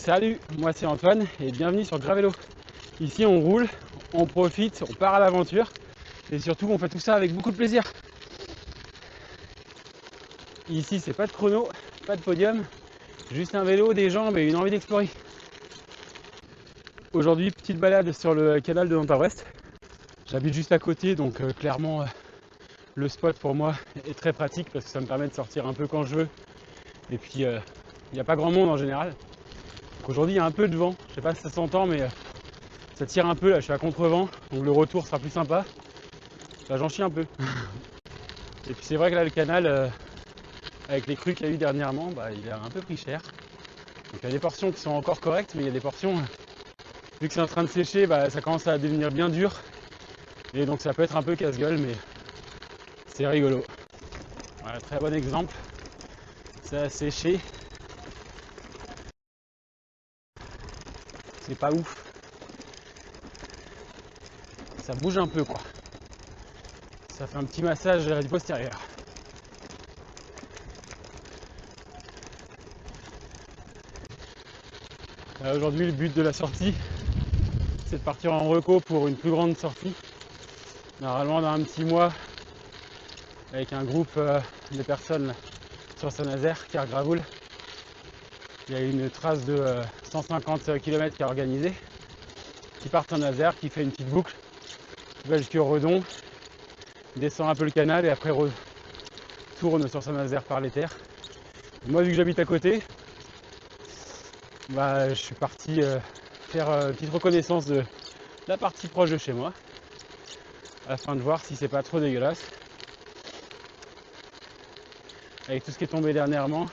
Salut, moi c'est Antoine et bienvenue sur Gravelo. Ici on roule, on profite, on part à l'aventure et surtout on fait tout ça avec beaucoup de plaisir. Ici c'est pas de chrono, pas de podium, juste un vélo, des jambes et une envie d'explorer. Aujourd'hui petite balade sur le canal de Nanterre-Ouest. J'habite juste à côté donc clairement le spot pour moi est très pratique parce que ça me permet de sortir un peu quand je veux. Et puis il n'y a pas grand monde en général. Aujourd'hui il y a un peu de vent, je sais pas si ça s'entend mais ça tire un peu là, je suis à contre-vent, donc le retour sera plus sympa. Là j'en chie un peu. Et puis c'est vrai que là le canal, avec les crues qu'il y a eu dernièrement, il a un peu pris cher. Donc il y a des portions qui sont encore correctes, mais il y a des portions, vu que c'est en train de sécher, ça commence à devenir bien dur. Et donc ça peut être un peu casse-gueule, mais c'est rigolo. Voilà, très bon exemple. Ça a séché. C'est pas ouf. Ça bouge un peu quoi. Ça fait un petit massage du postérieur. Aujourd'hui le but de la sortie c'est de partir en reco pour une plus grande sortie. Normalement dans un petit mois avec un groupe de personnes sur Saint-Nazaire, Kergraoul. Il y a une trace de 150 km qui est organisée, qui part en Nazaire, qui fait une petite boucle, qui va jusqu'au Redon, descend un peu le canal et après retourne sur Saint-Nazaire par les terres. Moi vu que j'habite à côté, je suis parti faire une petite reconnaissance de la partie proche de chez moi afin de voir si c'est pas trop dégueulasse. Avec tout ce qui est tombé dernièrement,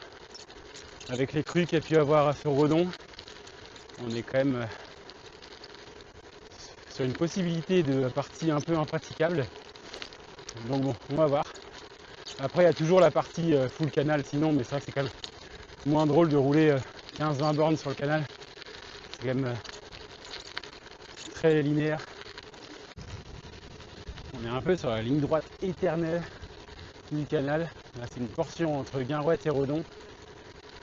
avec les crues qu'il y a pu avoir sur Redon, on est quand même sur une possibilité de partie un peu impraticable. Donc bon, on va voir. Après il y a toujours la partie full canal sinon, mais c'est vrai que c'est quand même moins drôle de rouler 15-20 bornes sur le canal. C'est quand même très linéaire. On est un peu sur la ligne droite éternelle du canal. Là c'est une portion entre Guinrouette et Redon.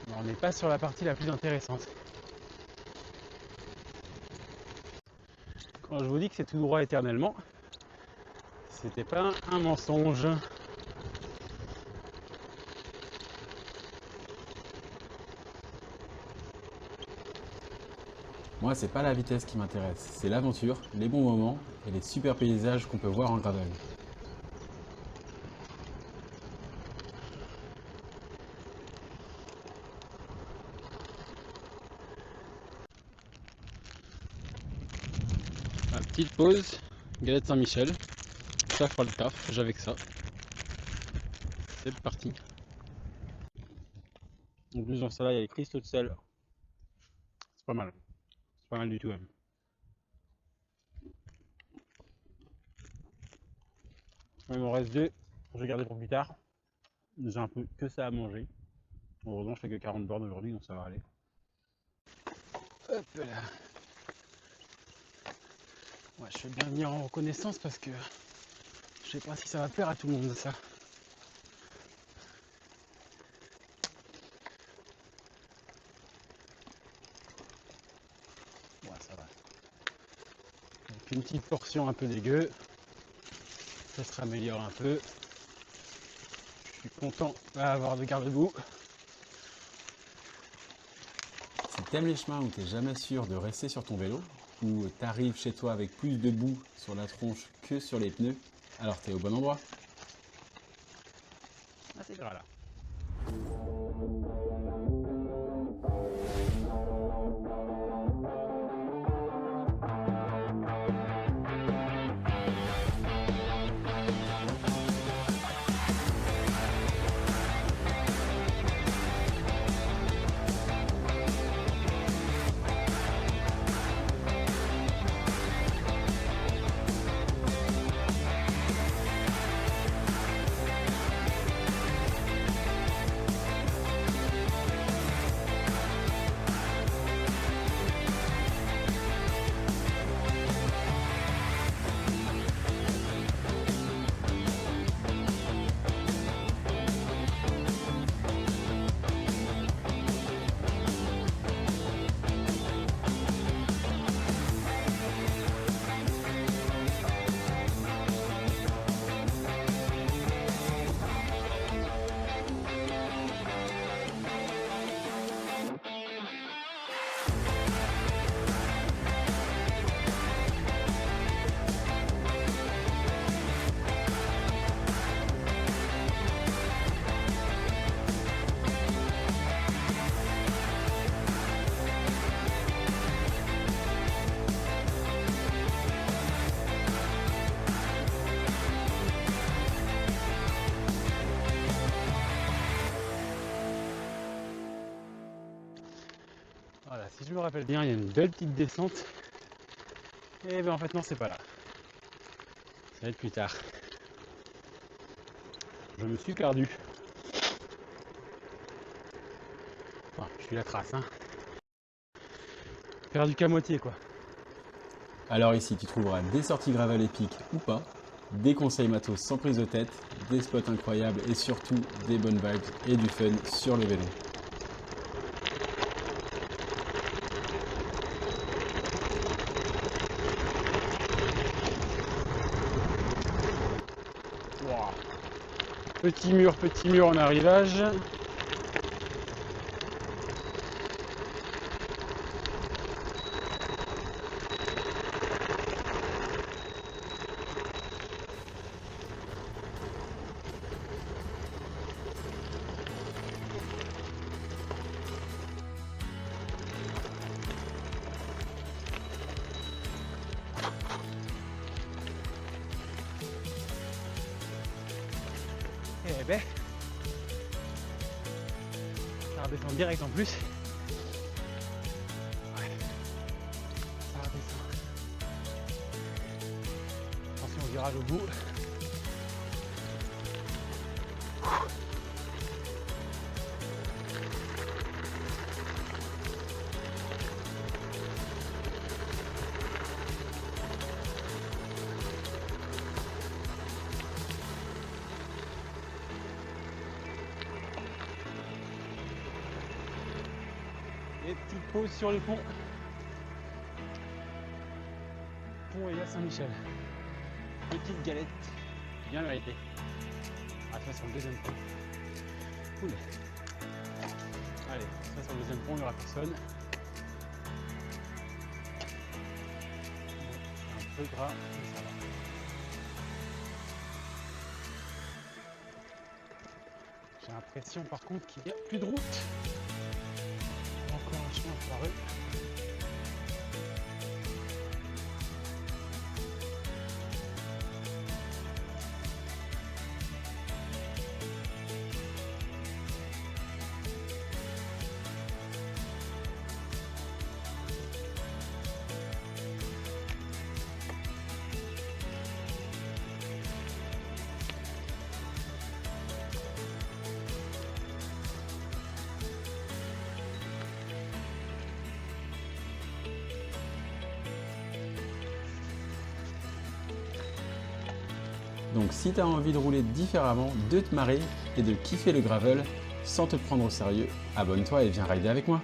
Mais on n'est pas sur la partie la plus intéressante. Quand je vous dis que c'est tout droit éternellement, c'était pas un mensonge. Moi, c'est pas la vitesse qui m'intéresse, c'est l'aventure, les bons moments et les super paysages qu'on peut voir en gravel. Petite pause, galette Saint-Michel. Ça fera le taf, j'avais que ça. C'est parti. En plus dans ça là il y a les cristaux de sel. C'est pas mal. C'est pas mal du tout même. Il m'en reste deux. Je vais garder pour plus tard. J'ai un peu que ça à manger. Heureusement je fais que 40 bornes aujourd'hui donc ça va aller. Hop là. Ouais, je vais bien venir en reconnaissance parce que je sais pas si ça va plaire à tout le monde ça. Ouais, ça va. Donc une petite portion un peu dégueu. Ça se raméliore un peu. Je suis content d'avoir de garde-boue. Si t'aimes les chemins où t'es jamais sûr de rester sur ton vélo, où t'arrives chez toi avec plus de boue sur la tronche que sur les pneus, alors t'es au bon endroit. Ah c'est gras là. Voilà, si je me rappelle bien, il y a une belle petite descente. Et ben en fait non, c'est pas là. Ça va être plus tard. Je me suis perdu. Enfin, je suis la trace, hein. Perdu qu'à moitié, quoi. Alors ici, tu trouveras des sorties gravel épiques ou pas, des conseils matos sans prise de tête, des spots incroyables et surtout des bonnes vibes et du fun sur le vélo. Wow. Petit mur en arrivage. Eh ben, ça redescend direct en plus. Ouais, ça redescend. Attention au virage au bout. Et petite pause sur le pont. Pont et à Saint-Michel. Petite galette, bien méritée. Ah, ça sur le deuxième pont. Cool. Allez, ça sur le deuxième pont, il n'y aura personne. C'est un peu gras, mais ça va. J'ai l'impression par contre qu'il n'y a plus de route. Encore un chemin apparu. Donc si tu as envie de rouler différemment, de te marrer et de kiffer le gravel sans te prendre au sérieux, abonne-toi et viens rider avec moi.